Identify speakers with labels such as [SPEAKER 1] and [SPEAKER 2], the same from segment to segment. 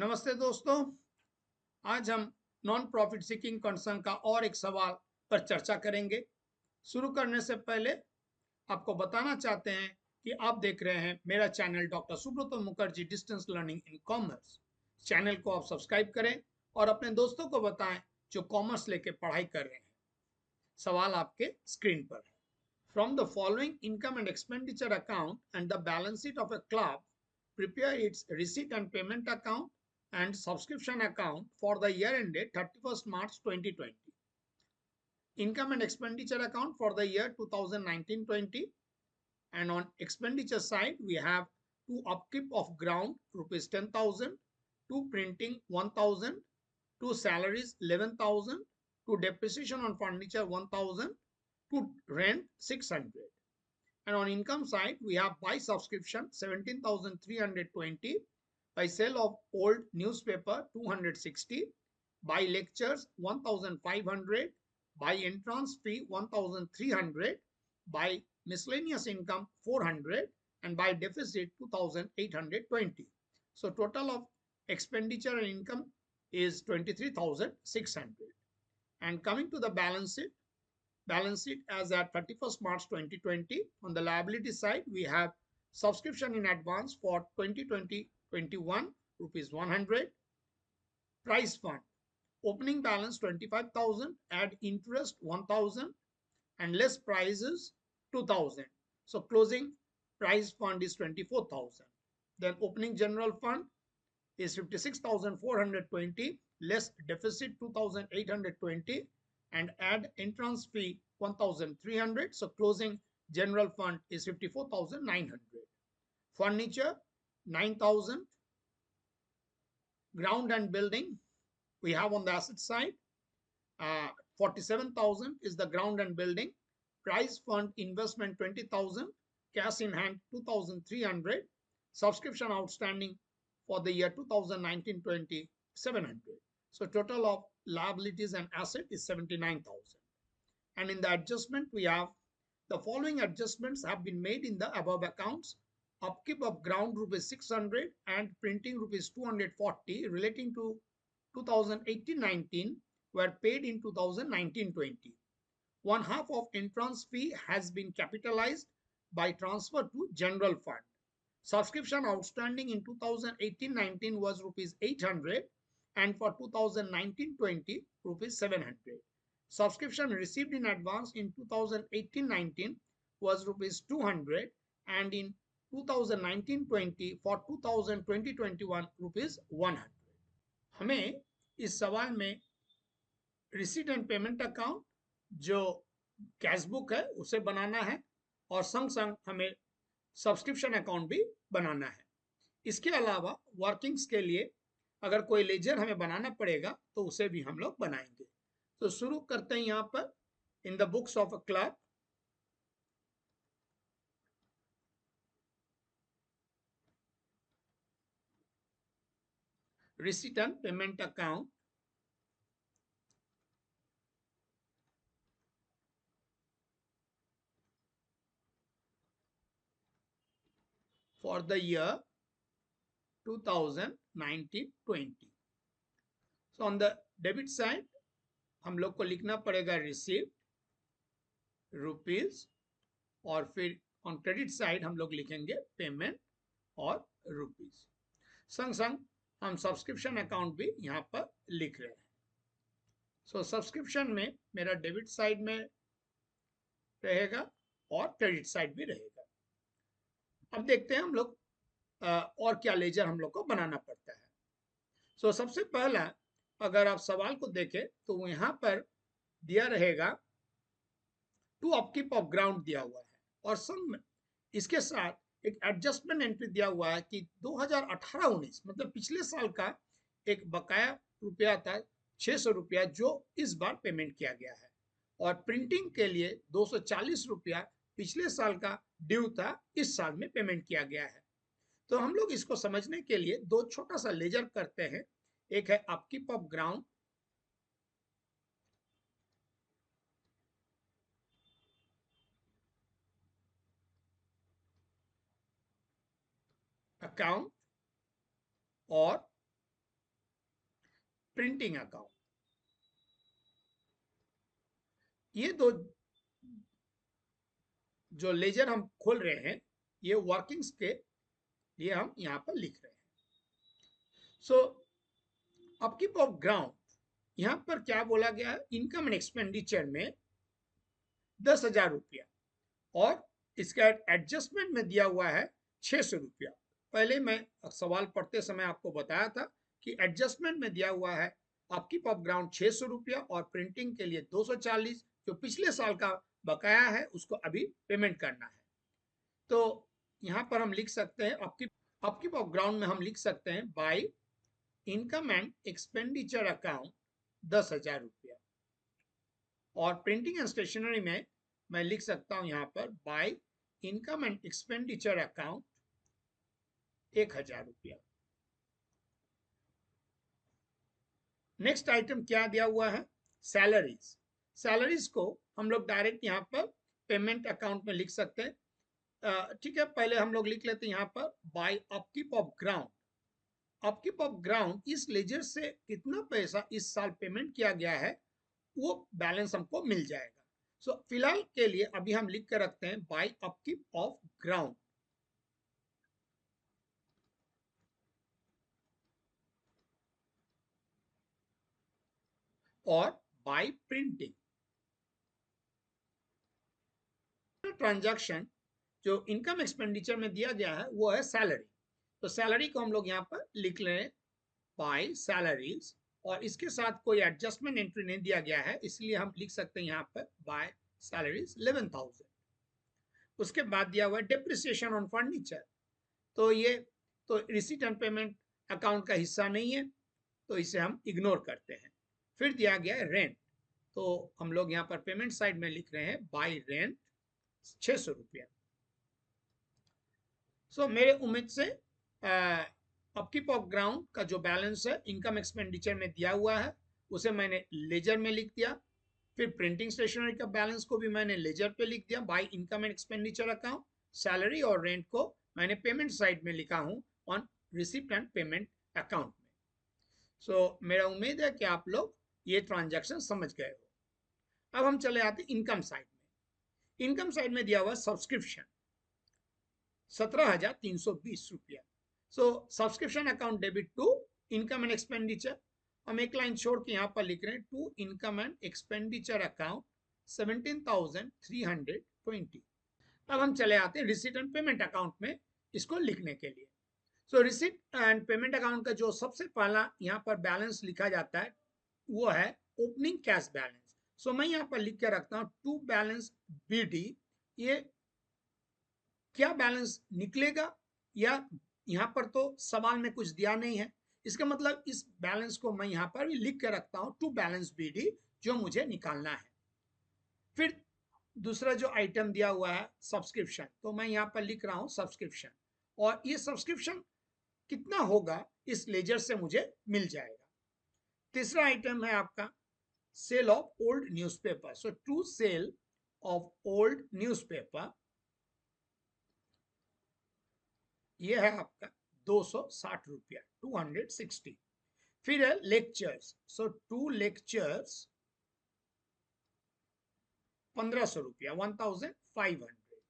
[SPEAKER 1] नमस्ते दोस्तों। आज हम नॉन प्रॉफिट सीकिंग कंसर्न का और एक सवाल पर चर्चा करेंगे। शुरू करने से पहले आपको बताना चाहते हैं कि आप देख रहे हैं मेरा channel doctor Subrata Mukherjee distance learning in commerce. Channel को आप सब्सक्राइब करें और अपने दोस्तों को बताएं जो कॉमर्स लेके पढ़ाई कर रहे हैं। सवाल आपके स्क्रीन पर है। From the following income and expenditure account and the balance sheet of a club, prepare its receipt and payment account and subscription account for the year ended 31st March 2020. Income and expenditure account for the year 2019-20. And on expenditure side, we have to upkeep of ground rupees 10,000, to printing 1,000, to salaries 11,000, to depreciation on furniture 1,000, to rent 600. And on income side, we have by subscription 17,320, by sale of old newspaper 260, by lectures 1,500, by entrance fee 1,300, by miscellaneous income 400, and by deficit 2,820. So total of expenditure and income is 23,600. And coming to the balance sheet as at 31st March 2020. On the liability side, we have subscription in advance for 2020-21 rupees 100, prize fund opening balance 25,000, add interest 1,000, and less prices 2,000. So closing prize fund is 24,000. Then opening general fund is 56,420, less deficit 2,820, and add entrance fee 1,300. So closing general fund is 54,900. Furniture 9,000. Ground and building we have on the asset side. 47,000 is the ground and building. Prize fund investment 20,000. Cash in hand 2,300. Subscription outstanding for the year 2019-20 700. So total of liabilities and asset is 79,000. And in the adjustment, we have the following adjustments have been made in the above accounts. Upkeep of ground rupees 600 and printing rupees 240 relating to 2018-19 were paid in 2019-20. One half of entrance fee has been capitalized by transfer to general fund. Subscription outstanding in 2018-19 was rupees 800, and for 2019-20 rupees 700. Subscription received in advance in 2018-19 was rupees 200, and in 2019-20 for 2020-21 rupees 100. हमें इस सवाल में receipt and payment account जो cash book है उसे बनाना है और संग संग हमें सब्सक्रिप्शन अकाउंट भी बनाना है। इसके अलावा वर्किंग्स के लिए अगर कोई लेजर हमें बनाना पड़ेगा तो उसे भी हम लोग बनाएंगे। तो शुरू करते हैं यहाँ पर in the books of a club. Receipt and payment account for the year 2019-20. So on the debit side हम लोग को लिखना पड़ेगा रिसीप्ट रुपीज, और फिर ऑन क्रेडिट साइड हम लोग लिखेंगे पेमेंट और रुपीज। संग संग हम सब्सक्रिप्शन अकाउंट भी यहाँ पर लिख रहे हैं। सो सब्सक्रिप्शन में मेरा डेबिट साइड में रहेगा और क्रेडिट साइड भी रहेगा। अब देखते हैं हम लोग और क्या लेजर हम लोग को बनाना पड़ता है। सो सबसे पहला अगर आप सवाल को देखें तो यहाँ पर दिया रहेगा टू अपकीप ऑफ ग्राउंड दिया हुआ है, और संग में इसके साथ एक एडजस्टमेंट एंट्री दिया हुआ है कि 2018-19 मतलब पिछले साल का एक बकाया रुपया था 600 रुपया जो इस बार पेमेंट किया गया है, और प्रिंटिंग के लिए 240 रुपया पिछले साल का ड्यू था इस साल में पेमेंट किया गया है। तो हम लोग इसको समझने के लिए दो छोटा सा लेजर करते हैं। एक है अपकीप ऑफ ग्राउंड, अकाउंट, और प्रिंटिंग अकाउंट। ये दो जो लेजर हम खोल रहे हैं, ये वर्किंग्स के लिए हम यहां पर लिख रहे हैं। सो अपकीप ऑफ ग्राउंड, यहां पर क्या बोला गया है, इनकम एंड एक्सपेंडिचर में 10,000 रुपया और इसका एडजस्टमेंट में दिया हुआ है 600 रुपया। पहले मैं सवाल पढ़ते समय आपको बताया था कि एडजस्टमेंट में दिया हुआ है अपकीप ऑफ ग्राउंड 600 रुपया और प्रिंटिंग के लिए 240, जो पिछले साल का बकाया है उसको अभी पेमेंट करना है। तो यहां पर हम लिख सकते हैं अपकीप ऑफ ग्राउंड में हम लिख सकते हैं by income and expenditure account 10,000 रुपया, और प्रिंटिंग एंड स्टेशनरी में मैं लिख सकता हूं यहां पर by income and expenditure account 1,000 रुपया। नेक्स्ट आइटम क्या दिया हुआ है, सैलरीज। सैलरीज को हम लोग डायरेक्ट यहां पर पेमेंट अकाउंट में लिख सकते हैं। ठीक है, पहले हम लोग लिख लेते हैं यहां पर by upkeep of ground. Upkeep of ground इस लेजर से कितना पैसा इस साल पेमेंट किया गया है वो बैलेंस हमको मिल जाएगा। सो फिलहाल के लिए अभी हम लिख कर रखते हैं बाय अपकीप ऑफ ग्राउंड। और बाय प्रिंटिंग ट्रांजैक्शन जो इनकम एक्सपेंडिचर में दिया गया है वो है सैलरी। तो सैलरी को हम लोग यहाँ पर लिख लें बाय सैलरीज, और इसके साथ कोई एडजस्टमेंट एंट्री नहीं दिया गया है, इसलिए हम लिख सकते हैं यहाँ पर बाय सैलरीज 11,000। उसके बाद दिया हुआ है डेप्रिसिएशन ऑन फर्नीचर, तो ये तो रिसीट एंड पेमेंट अकाउंट का हिस्सा नहीं है, तो इसे हम इग्नोर करते हैं। फिर दिया गया है रेंट, तो हम लोग यहाँ पर पेमेंट साइड में लिख रहे हैं बाय रेंट 600 रुपया। सो मेरे उम्मीद से अपकीप ऑफ ग्राउंड का जो बैलेंस है इनकम एक्सपेंडिचर में दिया हुआ है उसे मैंने लेजर में लिख दिया। फिर प्रिंटिंग स्टेशनरी का बैलेंस को भी मैंने लेजर पे लिख दिया by income and expenditure account. Salary और रेंट को मैंने पेमेंट साइड में लिखा हूं on receipt and payment account में। सो मेरा उम्मीद है कि आप लोग ये ट्रांजैक्शन समझ गए हो। अब हम चले आते इनकम साइड में। इनकम साइड में दिया हुआ सब्सक्रिप्शन 17,320 रुपया। So subscription account debit to income and expenditure. हम एक लाइन छोड़ के यहाँ पर लिख रहे हैं to income and expenditure account 17,320। अब हम चले आते हैं रिसीट एंड पेमेंट अकाउंट में इसको लिखने के लिए। सो रिसीट एंड पेमेंट अकाउंट का जो सबसे पहला यहाँ पर बैलेंस लिखा जाता है वो है ओपनिंग कैश बैलेंस। सो मैं यहाँ पर लिख के रखता हूँ टू बैलेंस BD। ये क्या बैलेंस निकलेगा, या यहाँ पर तो सवाल में कुछ दिया नहीं है, इसका मतलब इस बैलेंस को मैं यहाँ पर भी लिख के रखता हूँ टू बैलेंस BD जो मुझे निकालना है। फिर दूसरा जो आइटम दिया हुआ है सब्सक्रिप्शन, तो मैं यहाँ पर लिख रहा हूँ सब्सक्रिप्शन, और ये सब्सक्रिप्शन कितना होगा इस लेजर से मुझे मिल जाएगा। तीसरा आइटम है आपका sale of old newspaper. So to sale of old newspaper, ये है आपका 260 रुपया 260। फिर है लेक्चर्स, सो टू लेक्चर्स 1,500 रुपया 1,500।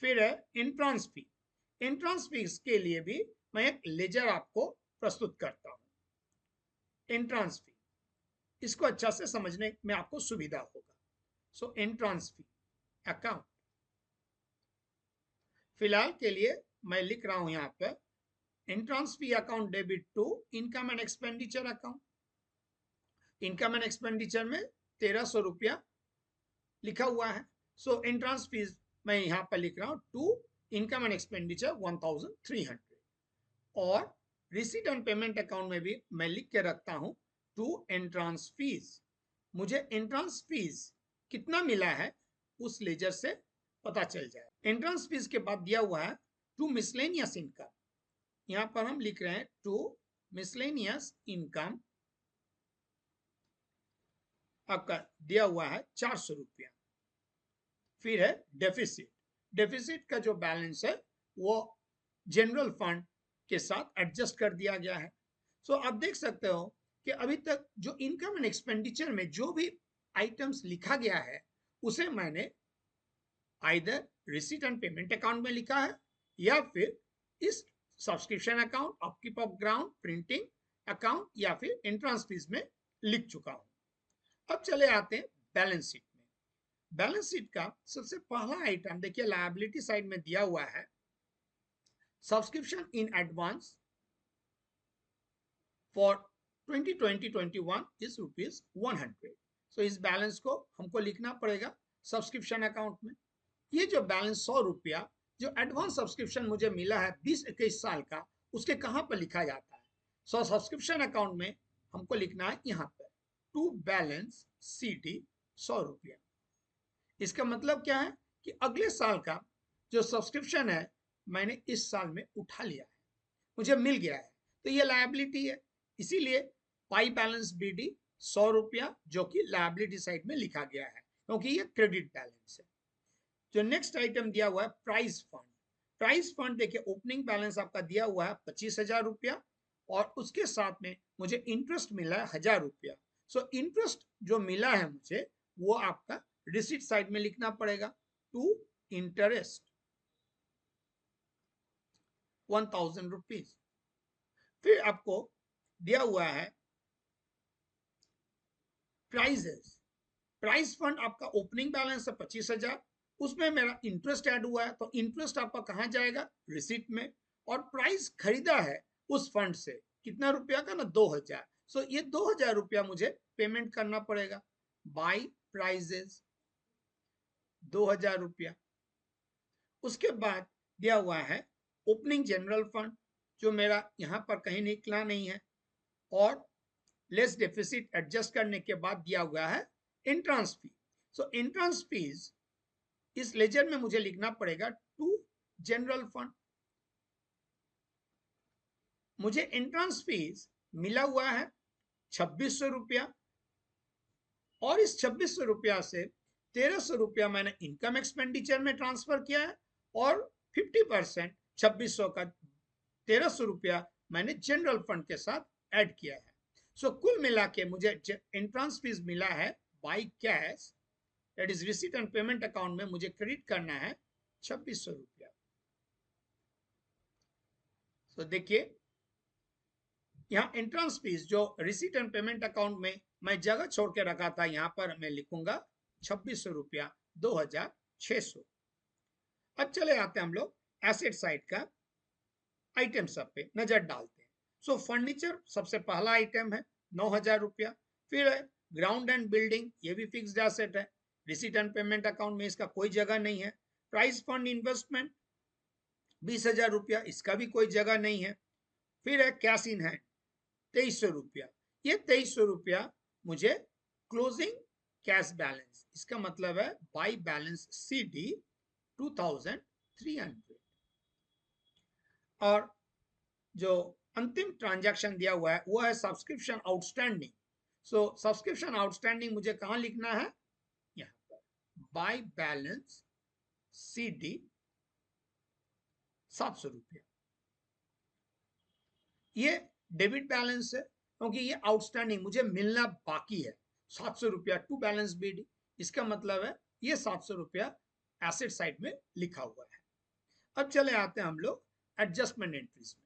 [SPEAKER 1] फिर है एंट्रांस फी। एंट्रांस फीस के लिए भी मैं एक लेजर आपको प्रस्तुत करता हूं। एंट्रांस फी, इसको अच्छा से समझने में आपको सुविधा होगा। सो एंट्रांस फी अकाउंट, फिलहाल के लिए मैं लिख रहा हूं यहां पर entrance fee account debit to income and expenditure account. Income and expenditure में 1,300 रुपया लिखा हुआ है। सो एंट्रांस फीस मैं यहां पर लिख रहा हूं टू इनकम एंड एक्सपेंडिचर 1,300। और रिसीट एंड पेमेंट अकाउंट में भी मैं लिख के रखता हूं टू एंट्रांस फीस। मुझे एंट्रांस फीस कितना मिला है उस लेजर से पता चल जाए। एंट्रांस फीस के बाद दिया हुआ है टू मिसलेनियस इनकम। यहां पर हम लिख रहे हैं टू मिसलेनियस इनकम, आपका दिया हुआ है 400 रुपया। फिर है डेफिसिट। डेफिसिट का जो बैलेंस है वो जनरल फंड के साथ एडजस्ट कर दिया गया है। सो आप देख सकते हो कि अभी तक जो इनकम एंड एक्सपेंडिचर में जो भी आइटम्स लिखा गया है उसे मैंने either receipt and payment account में लिखा है या फिर इस subscription account, upkeep of ground, printing account या फिर एंट्रेंस फीस में लिख चुका हूं। अब चले आते हैं बैलेंस शीट में। बैलेंस शीट का सबसे पहला आइटम देखिए लायबिलिटी साइड में दिया हुआ है, subscription in advance for 2020-21 is ₹100। सो इस बैलेंस को हमको लिखना पड़ेगा सब्सक्रिप्शन अकाउंट में। ये जो बैलेंस ₹100 जो एडवांस सब्सक्रिप्शन मुझे मिला है 20-21 साल का, उसके कहां पर लिखा जाता है? सो सब्सक्रिप्शन अकाउंट में हमको लिखना है यहां पर टू बैलेंस CD ₹100। इसका मतलब क्या है कि अगले साल का जो सब्सक्रिप्शन है मैंने इस साल में उठा लिया है, मुझे मिल गया है, तो ये लायबिलिटी है। इसीलिए पाई बैलेंस BD ₹100 जो कि लायबिलिटी साइड में लिखा गया है क्योंकि ये क्रेडिट बैलेंस है। जो नेक्स्ट आइटम दिया हुआ है प्राइस फंड। प्राइस फंड देखिए ओपनिंग बैलेंस आपका दिया हुआ है ₹25,000 और उसके साथ में मुझे इंटरेस्ट मिला है ₹1,000। सो इंटरेस्ट जो मिला है मुझे वो आपका रिसीट साइड में लिखना पड़ेगा टू इंटरेस्ट ₹1,000। फिर आपको दिया हुआ है प्राइजेस। प्राइस फंड आपका ओपनिंग बैलेंस है 25,000, उसमें मेरा इंटरेस्ट ऐड हुआ है तो इंटरेस्ट आपका कहां जाएगा? रिसीट में। और प्राइस खरीदा है उस फंड से कितना रुपया का ना 2,000। सो ये ₹2,000 मुझे पेमेंट करना पड़ेगा बाय प्राइजेस ₹2,000। उसके बाद दिया हुआ है ओपनिंग जनरल फंड जो मेरा यहां पर कहीं निकला नहीं है और लेस डेफिसिट एडजस्ट करने के बाद दिया हुआ है एंट्रेंस फी। सो एंट्रेंस फीस इस लेजर में मुझे लिखना पड़ेगा टू जनरल फंड। मुझे एंट्रेंस फीस मिला हुआ है ₹2,600 और इस ₹2,600 से ₹1,300 मैंने इनकम एक्सपेंडिचर में ट्रांसफर किया है और 50% 2,600 का ₹1,300 मैंने जनरल फंड के साथ ऐड किया है। सो कुल मिला के मुझे एंट्रेंस फीस मिला है by cash, that is receipt and payment account में मुझे क्रेडिट करना है ₹2,600। सो देखिए यहाँ एंट्रेंस फीस जो रिसीट एंड पेमेंट अकाउंट में मैं जगह छोड़ के रखा था यहाँ पर मैं लिखूंगा ₹2,600 2,600। अब चले आते हैं हम लोग एसेट साइड का आइटम सब पे नजर डालते हैं। सो फर्नीचर सबसे पहला आइटम है ₹9,000। फिर है ग्राउंड एंड बिल्डिंग, ये भी फिक्स्ड एसेट है, रिसीट एंड पेमेंट अकाउंट में इसका कोई जगह नहीं है। प्राइस फंड इन्वेस्टमेंट ₹20,000, इसका भी कोई जगह नहीं है। फिर है कैश इन हैंड ₹2,300। ये ₹2,300 मुझे क्लोजिंग कैश बैलेंस, इसका मतलब है बाई बैलेंस CD 2,300। और जो अंतिम ट्रांजैक्शन दिया हुआ है वो है सब्सक्रिप्शन आउटस्टैंडिंग। सो सब्सक्रिप्शन आउटस्टैंडिंग मुझे कहां लिखना है? यहां पर बाय बैलेंस CD ₹700। ये डेबिट बैलेंस है क्योंकि ये आउटस्टैंडिंग मुझे मिलना बाकी है ₹700 टू बैलेंस BD। इसका मतलब है ये ₹700 एसेट साइड में लिखा हुआ है। अब चले आते हैं हम लोग एडजस्टमेंट एंट्रीज में।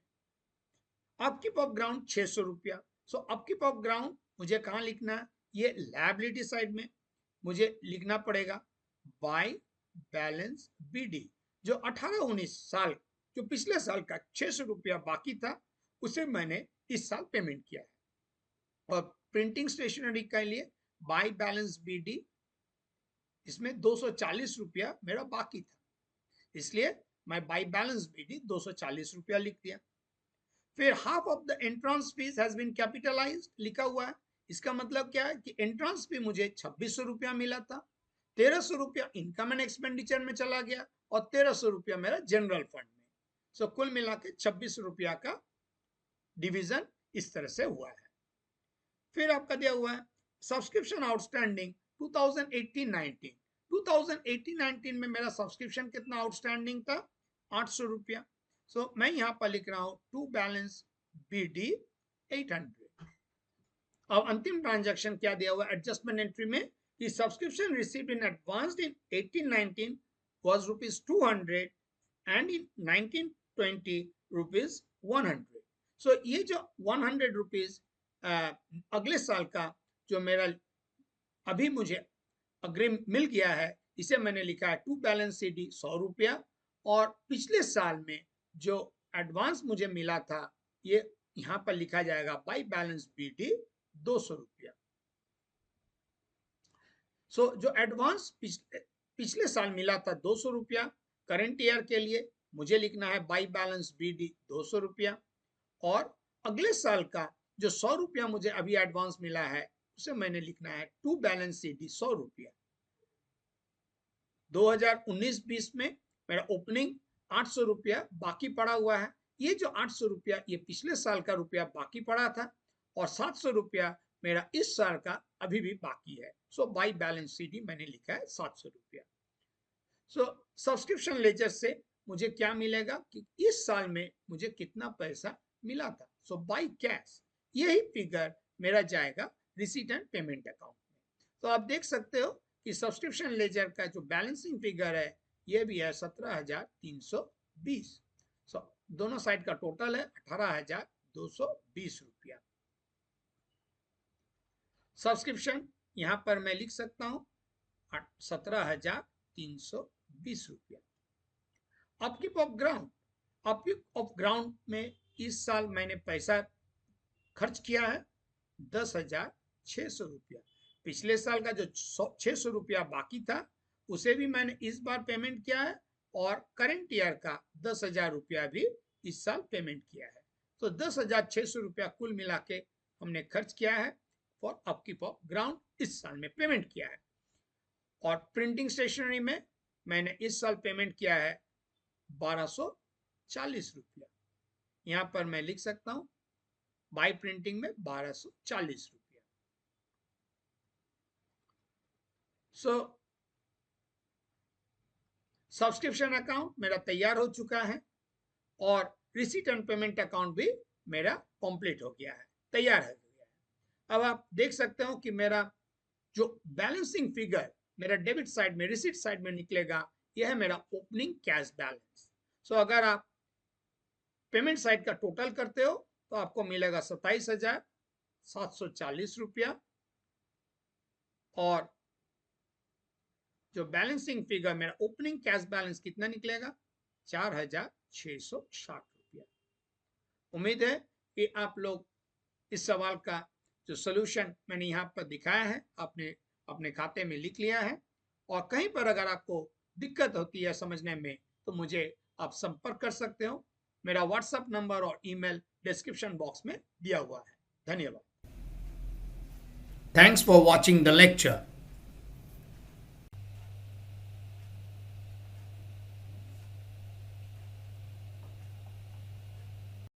[SPEAKER 1] Upkeep of ground ₹600। So upkeep of ground मुझे कहां लिखना है? ये लायबिलिटी साइड में मुझे लिखना पड़ेगा बाय बैलेंस BD। जो 18-19 साल जो पिछले साल का ₹600 बाकी था उसे मैंने इस साल पेमेंट किया है। और प्रिंटिंग स्टेशनरी के लिए बाय बैलेंस BD इसमें ₹240 मेरा बाकी था, इसलिए मैं बाय बैलेंस BD ₹240 लिख दिया। फिर half of the entrance fees has been capitalised लिखा हुआ है। इसका मतलब क्या है कि एंट्रेंस फी मुझे ₹2,600 मिला था, ₹1,300 इनकम एंड एक्सपेंडिचर में चला गया और ₹1,300 मेरा जनरल फंड में। सो कुल मिला के ₹2,600 का डिवीजन इस तरह से हुआ है। फिर आपका दिया हुआ है सब्सक्रिप्शन आउटस्टैंडिंग 2018-19। 2018-19 में मेरा सब्सक्रिप्शन कितना आउटस्टैंडिंग था? ₹800। सो मैं यहां पर लिख रहा हूं टू बैलेंस BD 800। अब अंतिम ट्रांजैक्शन क्या दिया हुआ एडजस्टमेंट एंट्री में कि subscription received in advance in 1819 was rupees 200 and in 1920 rupees 100. So ये जो 100 रुपीज अगले साल का जो मेरा अभी मुझे अग्रिम मिल गया है, इसे मैंने लिखा है टू बैलेंस सी डी 100 रुपया, और पिछले साल में जो एडवांस मुझे मिला था ये यहां पर लिखा जाएगा बाई बैलेंस बी डी 200 रुपया। सो जो एडवांस पिछले साल मिला था 200 रुपया, करंट ईयर के लिए मुझे लिखना है बाई बैलेंस बी डी 200 रुपया, और अगले साल का जो 100 रुपया मुझे अभी एडवांस मिला है उसे मैंने लिखना है टू बैलेंस सी डी 100 रुपया। 2019-20 में मेरा ओपनिंग 800 रुपया बाकी पड़ा हुआ है। ये जो 800 रुपया ये पिछले साल का रुपया बाकी पड़ा था, और 700 रुपया मेरा इस साल का अभी भी बाकी है। So by balance C D मैंने लिखा है 700 रुपया। सो सब्सक्रिप्शन लेजर से मुझे क्या मिलेगा कि इस साल में मुझे कितना पैसा मिला था। सो बाई कैश यही फिगर मेरा जाएगा रिसीट एंड पेमेंट अकाउंट में। तो आप देख सकते हो कि सब्सक्रिप्शन लेजर का जो बैलेंसिंग फिगर है ये भी है 17,320। सो दोनों साइड का टोटल है 18,220 रुपया। सब्सक्रिप्शन यहां पर मैं लिख सकता हूं 17,320 रुपया। Upkeep of ground, upkeep of ground में इस साल मैंने पैसा खर्च किया है 10,600 रुपया। पिछले साल का जो 600 रुपया बाकी था उसे भी मैंने इस बार पेमेंट किया है, और करंट ईयर का 10,000 रुपया भी इस साल पेमेंट किया है। तो 10,600 रुपया कुल मिला के हमने खर्च किया है फॉर अपकीप ऑफ ग्राउंड, इस साल में पेमेंट किया है। और प्रिंटिंग स्टेशनरी में मैंने इस साल पेमेंट किया है 1240 रुपया। यहां पर मैं लिख सकता हूं बाई प्रिंटिंग में 1240 रुपया। सो सब्सक्रिप्शन अकाउंट मेरा तैयार हो चुका है, और रिसीट एंड पेमेंट अकाउंट भी मेरा कंप्लीट हो गया है, तैयार हो गया है। अब आप देख सकते हो कि मेरा जो बैलेंसिंग फिगर मेरा डेबिट साइड में, रिसीट साइड में निकलेगा, यह है मेरा ओपनिंग कैश बैलेंस। सो अगर आप पेमेंट साइड का टोटल करते हो तो आपको मिलेगा 27,740 रुपया, और जो बैलेंसिंग फिगर मेरा ओपनिंग कैश बैलेंस कितना निकलेगा 4,660 रुपया। उम्मीद है कि आप लोग इस सवाल का जो सॉल्यूशन मैंने यहाँ पर दिखाया है आपने अपने खाते में लिख लिया है, और कहीं पर अगर आपको दिक्कत होती है समझने में तो मुझे आप संपर्क कर सकते हो। मेरा व्हाट्सएप नंबर और ईमेल डिस्क्रिप्शन बॉक्स में दिया हुआ है। धन्यवाद। Thanks for watching the lecture.